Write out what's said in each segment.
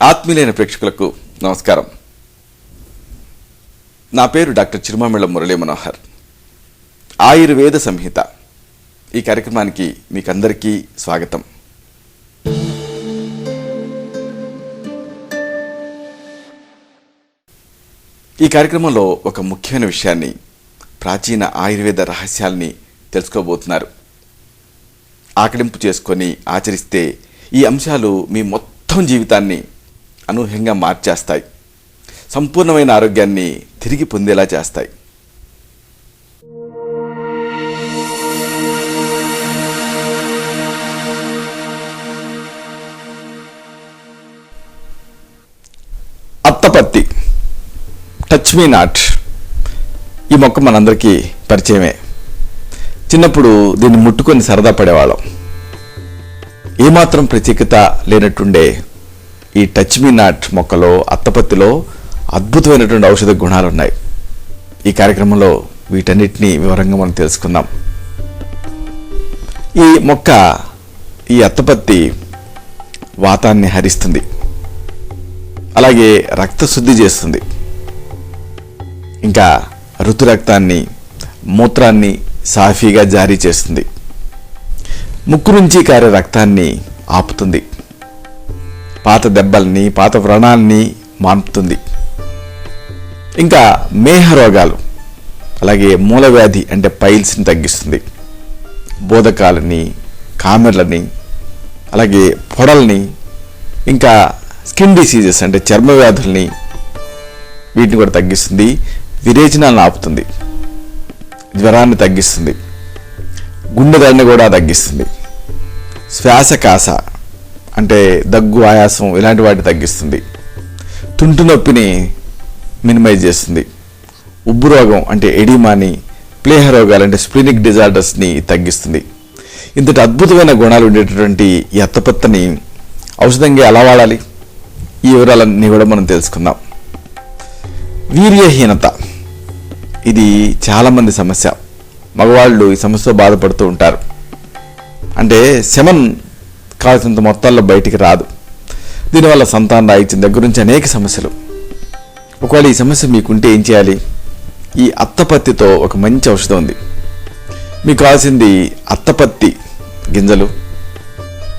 ఆత్మీయులైన ప్రేక్షకులకు నమస్కారం. నా పేరు డాక్టర్ చిరుమామిళ్ళ మురళీ మనోహర్. ఆయుర్వేద సంహిత ఈ కార్యక్రమానికి మీకందరికీ స్వాగతం. ఈ కార్యక్రమంలో ఒక ముఖ్యమైన విషయాన్ని, ప్రాచీన ఆయుర్వేద రహస్యాల్ని తెలుసుకోబోతున్నారు. ఆకలింపు చేసుకొని ఆచరిస్తే ఈ అంశాలు మీ మొత్తం జీవితాన్ని అనూహ్యంగా మార్చేస్తాయి, సంపూర్ణమైన ఆరోగ్యాన్ని తిరిగి పొందేలా చేస్తాయి. అత్తపత్తి, టచ్ మీ నాట్, ఈ మొక్క మనందరికీ పరిచయమే. చిన్నప్పుడు దీన్ని ముట్టుకొని సరదా పడేవాళ్ళం. ఏమాత్రం ప్రత్యేకత లేనట్టుండే ఈ టచ్ మీ నాట్ మొక్కలో, అత్తపత్తిలో అద్భుతమైనటువంటి ఔషధ గుణాలు ఉన్నాయి. ఈ కార్యక్రమంలో వీటన్నిటినీ వివరంగా మనం తెలుసుకుందాం. ఈ మొక్క, ఈ అత్తపత్తి వాతాన్ని హరిస్తుంది, అలాగే రక్తశుద్ధి చేస్తుంది, ఇంకా ఋతురక్తాన్ని, మూత్రాన్ని సాఫీగా జారీ చేస్తుంది, ముక్కు నుంచి కారే రక్తాన్ని ఆపుతుంది, పాత దెబ్బల్ని, పాత వ్రణాల్ని మాన్పుతుంది, ఇంకా మేహ రోగాలు, అలాగే మూలవ్యాధి అంటే పైల్స్ని తగ్గిస్తుంది, బోధకాలని, కామెర్లని, అలాగే పొడల్ని, ఇంకా స్కిన్ డిసీజెస్ అంటే చర్మ వ్యాధుల్ని, వీటిని కూడా తగ్గిస్తుంది, విరేచనాలను ఆపుతుంది, జ్వరాన్ని తగ్గిస్తుంది, గుండె దడని కూడా తగ్గిస్తుంది, శ్వాసకాశ అంటే దగ్గు, ఆయాసం ఇలాంటి వాటిని తగ్గిస్తుంది, తుంటు నొప్పిని మినిమైజ్ చేస్తుంది, ఉబ్బు రోగం అంటే ఎడిమాని, ప్లేహ రోగాలు అంటే స్ప్లీనిక్ డిజార్డర్స్ని తగ్గిస్తుంది. ఇంతటి అద్భుతమైన గుణాలు ఉండేటటువంటి ఈ అత్తపత్తిని ఔషధంగా ఎలా వాడాలి, ఈ వివరాలన్నీ కూడా మనం తెలుసుకుందాం. వీర్యహీనత, ఇది చాలామంది సమస్య. మగవాళ్ళు ఈ సమస్యతో బాధపడుతూ ఉంటారు. అంటే సెమన్ కావాల్సినంత మొత్తాల్లో బయటికి రాదు. దీనివల్ల సంతాన రాహిత్యం దగ్గర నుంచి అనేక సమస్యలు. ఒకవేళ ఈ సమస్య మీకుంటే ఏం చేయాలి? ఈ అత్తపత్తితో ఒక మంచి ఔషధం ఉంది. మీకు కావాల్సింది అత్తపత్తి గింజలు,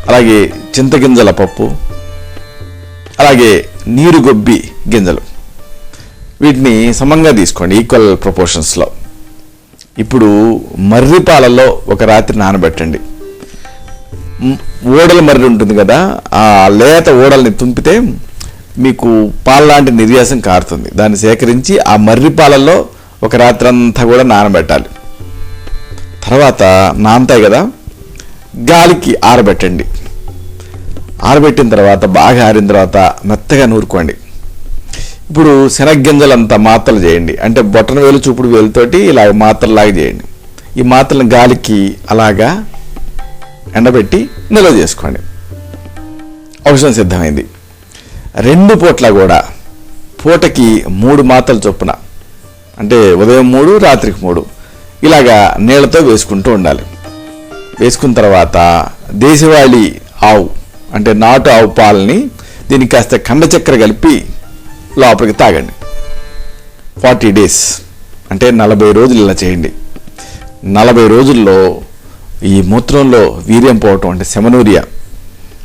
అలాగే చింతగింజల పప్పు, అలాగే నీరుగొబ్బి గింజలు. వీటిని సమంగా తీసుకోండి, ఈక్వల్ ప్రపోర్షన్స్లో. ఇప్పుడు మర్రి పాలల్లో ఒక రాత్రి నానబెట్టండి. ఓడల మర్రి ఉంటుంది కదా, ఆ లేత ఓడల్ని తుంపితే మీకు పాలలాంటి నిర్యాసం కారుతుంది. దాన్ని సేకరించి ఆ మర్రి పాలల్లో ఒక రాత్రి అంతా కూడా నానబెట్టాలి. తర్వాత నానతాయి కదా, గాలికి ఆరబెట్టండి. ఆరబెట్టిన తర్వాత బాగా ఆరిన తర్వాత మెత్తగా నూరుకోండి. ఇప్పుడు శనగ్గింజలంతా మాత్రలు చేయండి. అంటే బొట్టన వేలు, చూపుడు వేలుతోటి ఇలాగ మాత్రలాగా చేయండి. ఈ మాత్రలను గాలికి అలాగా ఎండబెట్టి నిల్వ చేసుకోండి. ఔషధం సిద్ధమైంది. 2 పూట్ల కూడా పూటకి 3 మాత్రలు చొప్పున, అంటే ఉదయం 3, రాత్రికి 3 ఇలాగా నీళ్లతో వేసుకుంటూ ఉండాలి. వేసుకున్న తర్వాత దేశవాళీ ఆవు అంటే నాటు ఆవు పాలని దీనికి కాస్త కండ చక్కెర కలిపి లోపలికి తాగండి. 40 డేస్ అంటే 40 రోజులు ఇలా చేయండి. 40 రోజుల్లో ఈ మూత్రంలో వీర్యం పోవటం అంటే సెమనూరియా,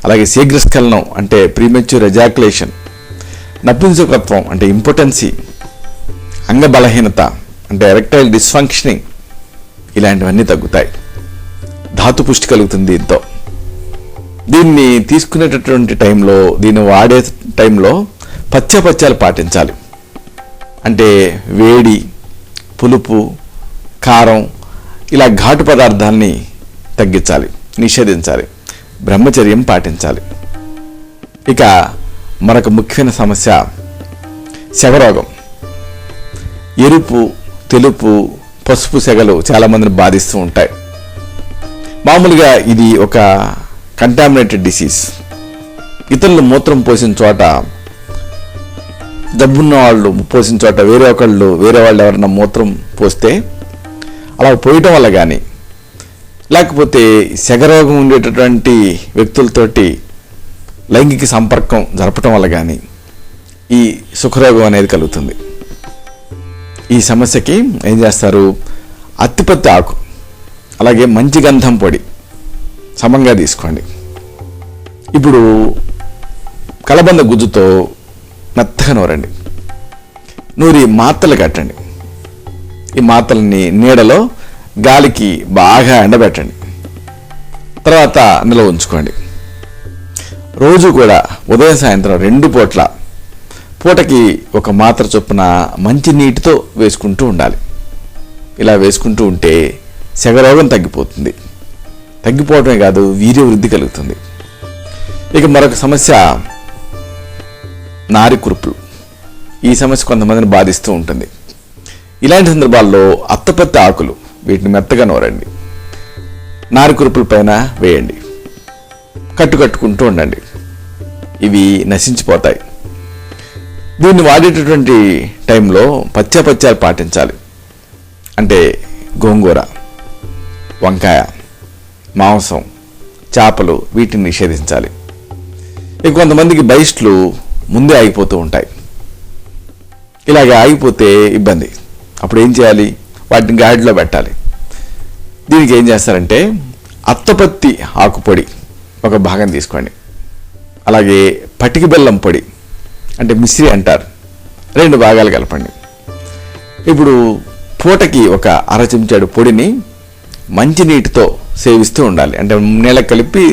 అలాగే శీఘ్రస్ఖలనం అంటే ప్రీమెచ్యూర్ ఎజాకులేషన్, నపుంసకత్వం అంటే ఇంపార్టెన్సీ, అంగ బలహీనత అంటే ఎరెక్టైల్ డిస్ఫంక్షనింగ్, ఇలాంటివన్నీ తగ్గుతాయి. ధాతు పుష్టి కలుగుతుంది దీంతో. దీన్ని తీసుకునేటటువంటి టైంలో, దీన్ని వాడే టైంలో పథ్యాలు పాటించాలి. అంటే వేడి, పులుపు, కారం ఇలా ఘాటు పదార్థాలని తగ్గించాలి, నిషేధించాలి, బ్రహ్మచర్యం పాటించాలి. ఇక మరొక ముఖ్యమైన సమస్య సెగరోగం. ఎరుపు, తెలుపు, పసుపు సెగలు చాలామందిని బాధిస్తూ ఉంటాయి. మామూలుగా ఇది ఒక కంటామినేటెడ్ డిసీజ్. ఇతరులు మూత్రం పోసిన చోట, జబ్బున్న వాళ్ళు పోసిన చోట వేరే వాళ్ళు ఎవరైనా మూత్రం పోస్తే అలా పోయటం వల్ల కానీ, లేకపోతే సెగరోగం ఉండేటటువంటి వ్యక్తులతోటి లైంగిక సంపర్కం జరపటం వల్ల కానీ ఈ సుఖరోగం అనేది కలుగుతుంది. ఈ సమస్యకి ఏం చేస్తారు, అత్తిపత్తి ఆకు అలాగే మంచి గంధం పొడి సమంగా తీసుకోండి. ఇప్పుడు కలబంద గుజ్జుతో మెత్తగా నూరండి. నూరి మాత్రలు కట్టండి. ఈ మాత్రలని నీడలో గాలికి బాగా ఎండబెట్టండి. తర్వాత నిల్వ ఉంచుకోండి. రోజు కూడా ఉదయం సాయంత్రం 2 పూటకి ఒక మాత్ర చొప్పున మంచి నీటితో వేసుకుంటూ ఉండాలి. ఇలా వేసుకుంటూ ఉంటే సెగరోగం తగ్గిపోతుంది. తగ్గిపోవడమే కాదు, వీర్య వృద్ధి కలుగుతుంది. ఇక మరొక సమస్య నారి కురుపులు. ఈ సమస్య కొంతమందిని బాధిస్తూ ఉంటుంది. ఇలాంటి సందర్భాల్లో అత్తపత్తి ఆకులు వీటిని మెత్తగా నూరండి. నారి కురుపుల పైన వేయండి. కట్టుకుంటూ ఉండండి. ఇవి నశించిపోతాయి. దీన్ని వాడేటటువంటి టైంలో పత్యాలు పాటించాలి. అంటే గోంగూర, వంకాయ, మాంసం, చేపలు వీటిని నిషేధించాలి. ఇక కొంతమందికి బహిష్లు ముందే ఆగిపోతూ ఉంటాయి. ఇలాగ ఆగిపోతే ఇబ్బంది. అప్పుడు ఏం చేయాలి, వాటిని గాడిలో పెట్టాలి. దీనికి ఏం చేస్తారంటే అత్తపత్తి ఆకుపొడి ఒక భాగం తీసుకోండి. అలాగే పటికి బెల్లం పొడి అంటే మిశ్రి అంటారు, 2 భాగాలు కలపండి. ఇప్పుడు పూటకి ఒక అర చెంచాడు పొడిని మంచినీటితో సేవిస్తూ ఉండాలి. అంటే నీళ్ళ కలిపి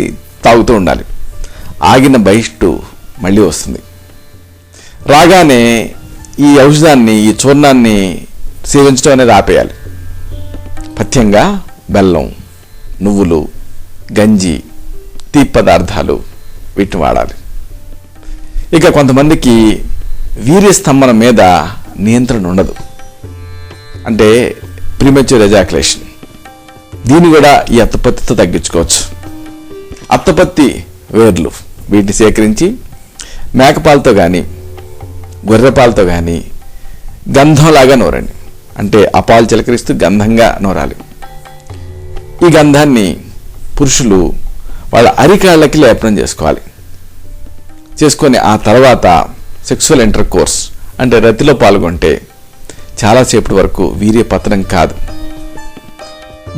తాగుతూ ఉండాలి. ఆగిన బహిష్టు మళ్ళీ వస్తుంది. రాగానే ఈ ఔషధాన్ని, ఈ చూర్ణాన్ని సేవించడం అనేది ఆపేయాలి. పథ్యంగా బెల్లం, నువ్వులు, గంజి, తీపి పదార్థాలు వీటిని వాడాలి. ఇక కొంతమందికి వీర్యస్తంభనం మీద నియంత్రణ ఉండదు. అంటే ప్రీమెచ్యూర్ ఎజాక్యులేషన్. దీన్ని కూడా ఈ అత్తపత్తితో తగ్గించుకోవచ్చు. అత్తపత్తి వేర్లు వీటిని సేకరించి మేకపాలతో కానీ గొర్రెపాలతో కానీ గంధంలాగా నూరండి. అంటే ఆ పాలు చిలకరిస్తూ గంధంగా నూరాలి. ఈ గంధాన్ని పురుషులు వాళ్ళ అరికాళ్ళకి లేపనం చేసుకోవాలి. చేసుకొని ఆ తర్వాత సెక్సువల్ ఇంటర్ కోర్స్ అంటే రతిలో పాల్గొంటే చాలాసేపటి వరకు వీర్య పతనం కాదు.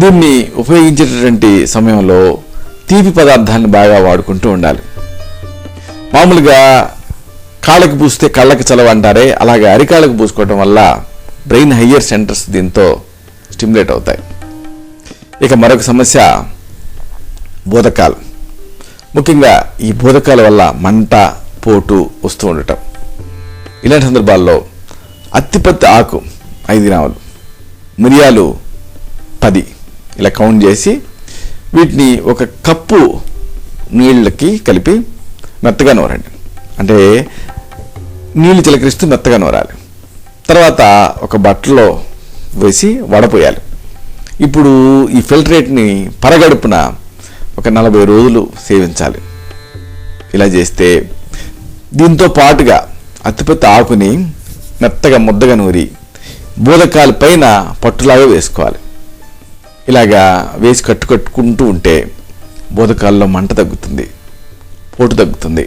దీన్ని ఉపయోగించేటటువంటి సమయంలో తీపి పదార్థాలను బాగా వాడుకుంటూ ఉండాలి. మామూలుగా కాళ్ళకి పూస్తే కళ్ళకి చలవ అంటారే, అలాగే అరికాళ్ళకు పూసుకోవడం వల్ల బ్రెయిన్ హయ్యర్ సెంటర్స్ దీంతో స్టిమ్యులేట్ అవుతాయి. ఇక మరొక సమస్య బోధకాలు. ముఖ్యంగా ఈ బోధకాల వల్ల మంట, పోటు వస్తూ ఉండటం. ఇలాంటి సందర్భాల్లో అత్తిపత్తి ఆకు 5 గ్రాములు, మిరియాలు 10 ఇలా కౌంట్ చేసి వీటిని ఒక కప్పు నీళ్ళకి కలిపి మెత్తగా నూరండి. అంటే నీళ్లు చిలకరిస్తూ మెత్తగా నూరాలి. తర్వాత ఒక బట్టలో వేసి వడపోయాలి. ఇప్పుడు ఈ ఫిల్టరేట్ని పరగడుపున ఒక 40 రోజులు సేవించాలి. ఇలా చేస్తే దీంతో పాటుగా అత్తిపత్తి ఆకుని మెత్తగా ముద్దగా నూరి బోధకాల పైన పట్టులాగా వేసుకోవాలి. ఇలాగా వేసి కట్టుకుంటూ ఉంటే బోధకాల్లో మంట తగ్గుతుంది, పోటు తగ్గుతుంది,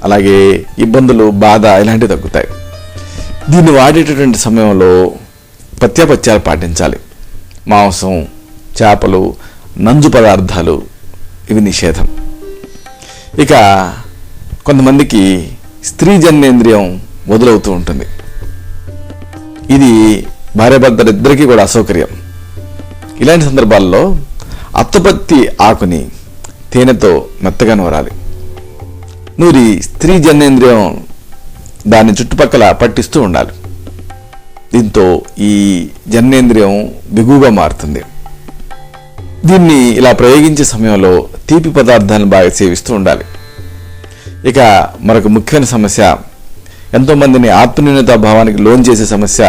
అలాగే ఇబ్బందులు, బాధ ఇలాంటివి తగ్గుతాయి. దీన్ని వాడేటటువంటి సమయంలో పత్యాలు పాటించాలి. మాంసం, చేపలు, నంజు పదార్థాలు ఇవి నిషేధం. ఇక కొంతమందికి స్త్రీ జననేంద్రియం వదులవుతూ ఉంటుంది. ఇది భార్యాభర్తలిద్దరికీ కూడా అసౌకర్యం. ఇలాంటి సందర్భాల్లో అత్తపత్తి ఆకుని తేనెతో మెత్తగా నూరాలి. నూరి స్త్రీ జననేంద్రియం దాని చుట్టుపక్కల పట్టిస్తూ ఉండాలి. దీంతో ఈ జననేంద్రియం బిగువుగా మారుతుంది. దీన్ని ఇలా ప్రయోగించే సమయంలో తీపి పదార్థాలను బాగా సేవిస్తూ ఉండాలి. ఇక మరొక ముఖ్యమైన సమస్య, ఎంతోమందిని ఆత్మన్యూనతా భావానికి లోన్ చేసే సమస్య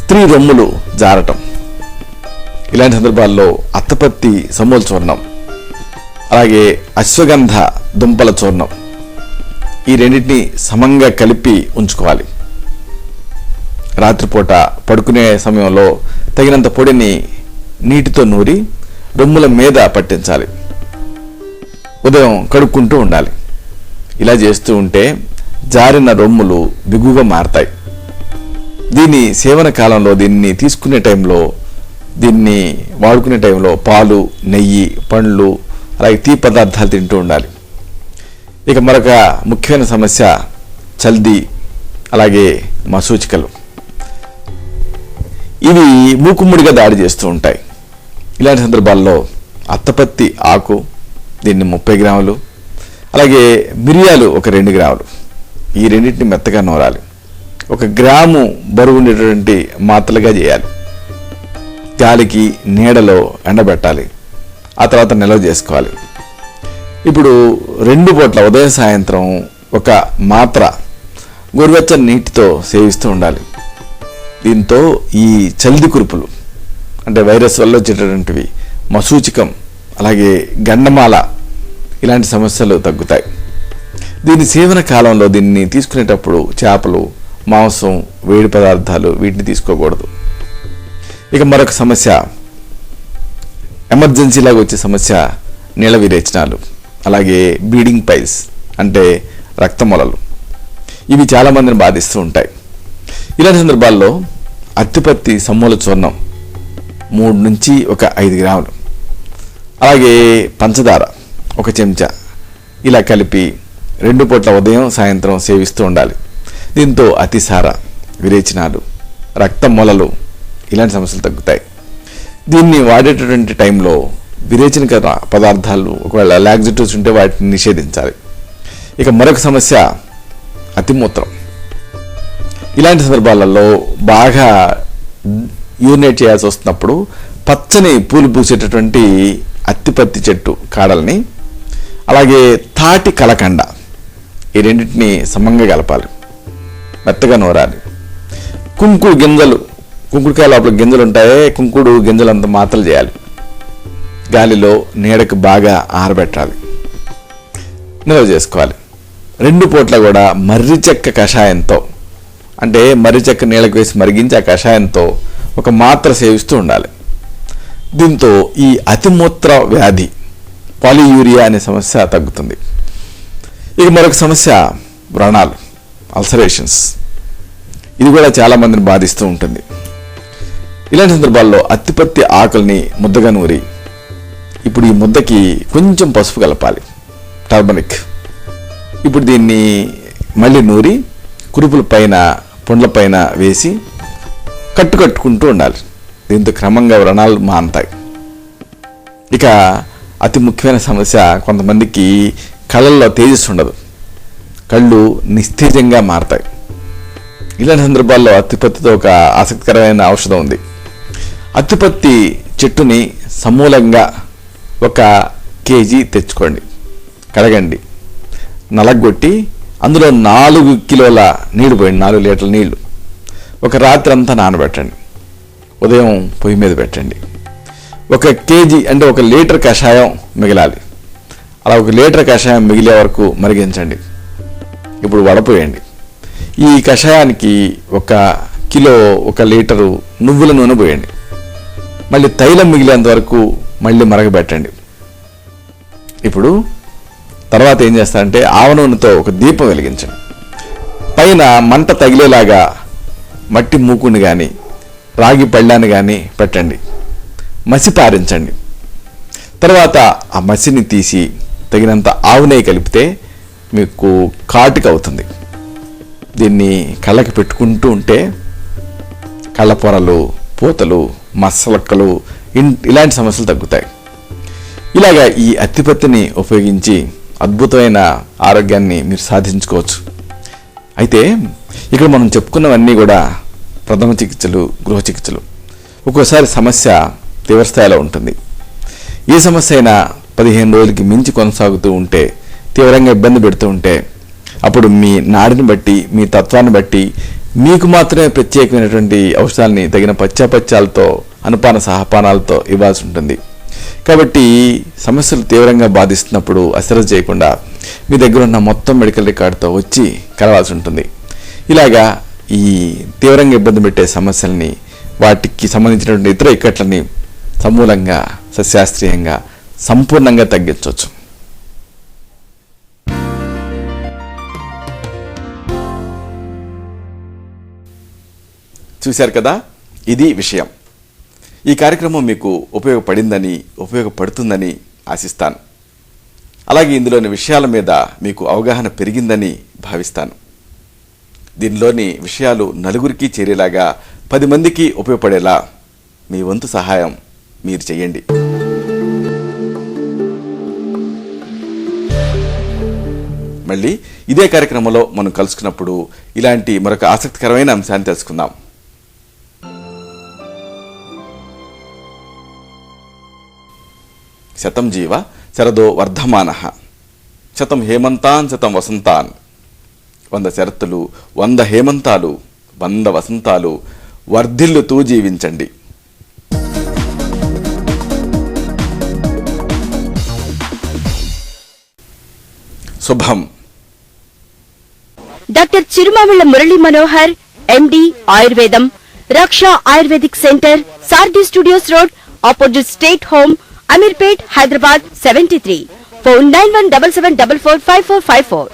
స్త్రీ రొమ్ములు జారటం. ఇలాంటి సందర్భాల్లో అత్తపత్తి సమూల చూర్ణం, అలాగే అశ్వగంధ దుంపల చూర్ణం, ఈ రెండింటిని సమంగా కలిపి ఉంచుకోవాలి. రాత్రిపూట పడుకునే సమయంలో తగినంత పొడిని నీటితో నూరి రొమ్ముల మీద పట్టించాలి. ఉదయం కడుక్కుంటూ ఉండాలి. ఇలా చేస్తూ ఉంటే జారిన రొమ్ములు బిగుగా మారతాయి. దీని సేవన కాలంలో, దీన్ని తీసుకునే టైంలో, దీన్ని వాడుకునే టైంలో పాలు, నెయ్యి, పండ్లు, అలాగే తీపి పదార్థాలు తింటూ ఉండాలి. ఇక మరొక ముఖ్యమైన సమస్య చల్ది, అలాగే మసూచికలు. ఇవి మూకుమ్మడిగా దాడి చేస్తూ ఉంటాయి. ఇలాంటి సందర్భాల్లో అత్తపత్తి ఆకు, దీన్ని 30 గ్రాములు, అలాగే మిరియాలు ఒక 2 గ్రాములు, ఈ రెండింటిని మెత్తగా నూరాలి. 1 గ్రాము బరువు ఉండేటువంటి మాత్రలుగా చేయాలి. గాలికి నీడలో ఎండబెట్టాలి. ఆ తర్వాత నిల్వ చేసుకోవాలి. ఇప్పుడు 2 పూట్ల ఉదయం సాయంత్రం 1 మాత్ర గోరువెచ్చని నీటితో సేవిస్తూ ఉండాలి. దీంతో ఈ చల్ది కురుపులు, అంటే వైరస్ వల్ల వచ్చేటటువంటివి, మసూచికం, అలాగే గండమాల, ఇలాంటి సమస్యలు తగ్గుతాయి. దీని సేవన కాలంలో దీన్ని తీసుకునేటప్పుడు చేపలు, మాంసం, వేడి పదార్థాలు వీటిని తీసుకోకూడదు. ఇక మరొక సమస్య, ఎమర్జెన్సీలాగా వచ్చే సమస్య నీళ్ళ విరేచనాలు, అలాగే బ్లీడింగ్ పైల్స్ అంటే రక్తమొలలు. ఇవి చాలామందిని బాధిస్తూ ఉంటాయి. ఇలాంటి సందర్భాల్లో అత్తిపత్తి సమూల చూర్ణం 3 నుంచి 5 గ్రాములు, అలాగే పంచదార 1 చెంచా ఇలా కలిపి 2 పూట్ల ఉదయం సాయంత్రం సేవిస్తూ ఉండాలి. దీంతో అతిసార, విరేచనాలు, రక్త మొలలు ఇలాంటి సమస్యలు తగ్గుతాయి. దీన్ని వాడేటటువంటి టైంలో విరేచనకర పదార్థాలు, ఒకవేళ లాక్సిటివ్స్ ఉంటే వాటిని నిషేధించాలి. ఇక మరొక సమస్య అతిమూత్రం. ఇలాంటి సందర్భాలలో బాగా యూరినేట్ చేయాల్సి వస్తున్నప్పుడు పచ్చని పూలు పూసేటటువంటి అత్తిపత్తి చెట్టు కాడల్ని, అలాగే తాటి కలకండ, ఈ రెండింటిని సమంగా కలపాలి, మెత్తగా నూరాలి. కుంకుడు గింజలు, కుంకుడుకాయ లోపల గింజలు ఉంటాయే, కుంకుడు గింజలంతా మాత్రలు చేయాలి. గాలిలో నీడకు బాగా ఆరబెట్టాలి, నిల్వ చేసుకోవాలి. 2 పూట్ల కూడా మర్రి చెక్క కషాయంతో, అంటే మర్రి చెక్క నీళ్ళకు వేసి మరిగించి ఆ కషాయంతో 1 మాత్ర సేవిస్తూ ఉండాలి. దీంతో ఈ అతిమూత్ర వ్యాధి, పాలియూరియా అనే సమస్య తగ్గుతుంది. ఇక మరొక సమస్య వ్రణాలు, అల్సరేషన్స్. ఇది కూడా చాలామందిని బాధిస్తూ ఉంటుంది. ఇలాంటి సందర్భాల్లో అత్తిపత్తి ఆకుల్ని ముద్దగా నూరి, ఇప్పుడు ఈ ముద్దకి కొంచెం పసుపు కలపాలి, టర్మరిక్. ఇప్పుడు దీన్ని మళ్ళీ నూరి కురుపుల పైన, పుండ్ల పైన వేసి కట్టుకుంటూ ఉండాలి. దీంతో క్రమంగా వ్రణాలు మానుతాయి. ఇక అతి ముఖ్యమైన సమస్య, కొంతమందికి కళ్ళల్లో తేజస్సు ఉండదు, కళ్ళు నిస్తేజంగా మారతాయి. ఇలాంటి సందర్భాల్లో అత్తిపత్తితో ఒక ఆసక్తికరమైన ఔషధం ఉంది. అత్తిపత్తి చెట్టుని సమూలంగా 1 కేజీ తెచ్చుకోండి, కడగండి, నలగొట్టి అందులో 4 కిలోల నీళ్లు పోయండి, 4 లీటర్ల నీళ్లు. 1 రాత్రి అంతా నానబెట్టండి, ఉదయం పొయ్యి మీద పెట్టండి. 1 కేజీ అంటే 1 లీటర్ కషాయం మిగలాలి. అలా 1 లీటర్ కషాయం మిగిలే వరకు మరిగించండి. ఇప్పుడు వడపోయండి. ఈ కషాయానికి 1 కిలో 1 లీటరు నువ్వుల నూనె పోయండి. మళ్ళీ తైలం మిగిలేంత వరకు మళ్ళీ మరగబెట్టండి. ఇప్పుడు తర్వాత ఏం చేస్తారంటే ఆవ నూనెతో 1 దీపం వెలిగించండి. పైన మంట తగిలేలాగా మట్టి మూకుని కానీ, రాగి పళ్ళాన్ని కానీ పెట్టండి. మసి పారించండి. తర్వాత ఆ మసిని తీసి తగినంత ఆవు నెయ్యి కలిపితే మీకు కాటుక అవుతుంది. దీన్ని కళ్ళకి పెట్టుకుంటూ ఉంటే కళ్ళపొరలు, పూతలు, మచ్చలక్కలు ఇలాంటి సమస్యలు తగ్గుతాయి. ఇలాగా ఈ అత్తిపత్తిని ఉపయోగించి అద్భుతమైన ఆరోగ్యాన్ని మీరు సాధించుకోవచ్చు. అయితే ఇక్కడ మనం చెప్పుకున్నవన్నీ కూడా ప్రథమ చికిత్సలు, గృహ చికిత్సలు. ఒక్కోసారి సమస్య తీవ్రస్థాయిలో ఉంటుంది. ఏ సమస్య అయినా 15 రోజులకి మించి కొనసాగుతూ ఉంటే, తీవ్రంగా ఇబ్బంది పెడుతూ ఉంటే, అప్పుడు మీ నాడిని బట్టి, మీ తత్వాన్ని బట్టి మీకు మాత్రమే ప్రత్యేకమైనటువంటి ఔషధాలని తగిన పత్యాపత్యాలతో, అనుపాన సహపానాలతో ఇవ్వాల్సి ఉంటుంది. కాబట్టి సమస్యలు తీవ్రంగా బాధిస్తున్నప్పుడు అశ్రద్ధ చేయకుండా మీ దగ్గర ఉన్న మొత్తం మెడికల్ రికార్డుతో వచ్చి కలవాల్సి ఉంటుంది. ఇలాగా ఈ తీవ్రంగా ఇబ్బంది పెట్టే సమస్యల్ని, వాటికి సంబంధించినటువంటి ఇతర ఇక్కట్లని సమూలంగా, సశాస్త్రీయంగా, సంపూర్ణంగా తగ్గించవచ్చు. చూశారు కదా, ఇది విషయం. ఈ కార్యక్రమం మీకు ఉపయోగపడిందని, ఉపయోగపడుతుందని ఆశిస్తాను. అలాగే ఇందులోని విషయాల మీద మీకు అవగాహన పెరిగిందని భావిస్తాను. దీనిలోని విషయాలు నలుగురికి చేరేలాగా, 10 మందికి ఉపయోగపడేలా మీ వంతు సహాయం మీరు చేయండి. మళ్ళీ ఇదే కార్యక్రమంలో మనం కలుసుకున్నప్పుడు ఇలాంటి మరొక ఆసక్తికరమైన అంశాన్ని తెలుసుకుందాం. శతం జీవ శరదో వర్ధమానః, శతం హేమంతాన్ శతం వసంతాన్. 100 శరత్తులు, 100 హేమంతాలు, 100 వసంతాలు వర్ధిల్లుతూ జీవించండి. శుభం. డాక్టర్ చిరుమామిళ్ల మురళీ మనోహర్, ఎండి, ఆయుర్వేదం, Raksha Ayurvedic centre, Saradhi studios road, opposite state home, Ameerpet, Hyderabad 73. Phone 9177445454.